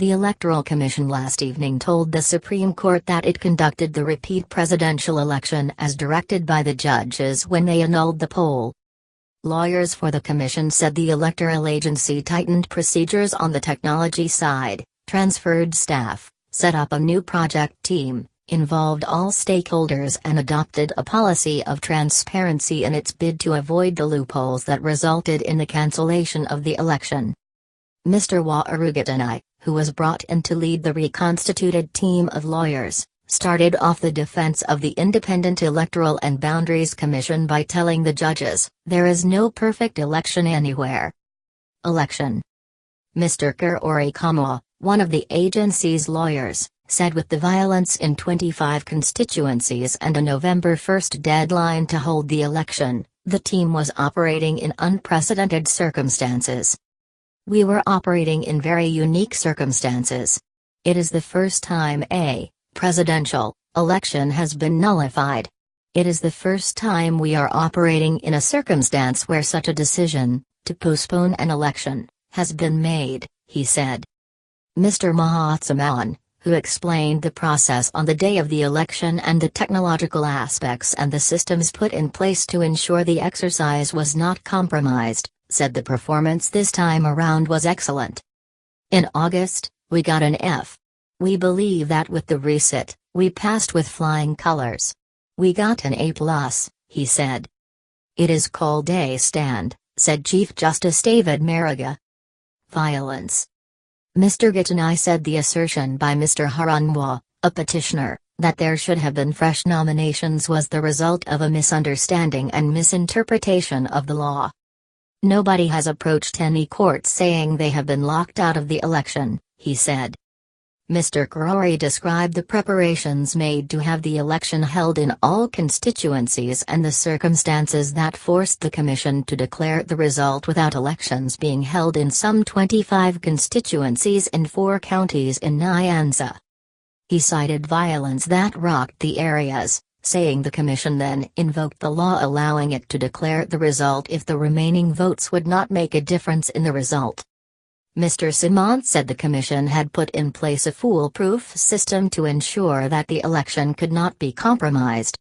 The Electoral Commission last evening told the Supreme Court that it conducted the repeat presidential election as directed by the judges when they annulled the poll. Lawyers for the commission said the electoral agency tightened procedures on the technology side, transferred staff, set up a new project team, involved all stakeholders and adopted a policy of transparency in its bid to avoid the loopholes that resulted in the cancellation of the election. Mr. Waweru Gatonye, who was brought in to lead the reconstituted team of lawyers, started off the defense of the Independent Electoral and Boundaries Commission by telling the judges, "There is no perfect election anywhere." Election. Mr. Karori Kamau, one of the agency's lawyers, said with the violence in 25 constituencies and a November 1 deadline to hold the election, the team was operating in unprecedented circumstances. "We were operating in very unique circumstances. It is the first time a presidential election has been nullified. It is the first time we are operating in a circumstance where such a decision, to postpone an election, has been made," he said. Mr. Mahatsaman, who explained the process on the day of the election and the technological aspects and the systems put in place to ensure the exercise was not compromised, said the performance this time around was excellent. "In August, we got an F. We believe that with the reset, we passed with flying colors. We got an A+, he said. "It is called a stand," said Chief Justice David Mariga. Violence. Mr. Gatonye said the assertion by Mr. Haranwa, a petitioner, that there should have been fresh nominations was the result of a misunderstanding and misinterpretation of the law. "Nobody has approached any court saying they have been locked out of the election," he said. Mr. Karori described the preparations made to have the election held in all constituencies and the circumstances that forced the commission to declare the result without elections being held in some 25 constituencies in 4 counties in Nyanza. He cited violence that rocked the areas, saying the commission then invoked the law allowing it to declare the result if the remaining votes would not make a difference in the result. Mr. Simon said the commission had put in place a foolproof system to ensure that the election could not be compromised.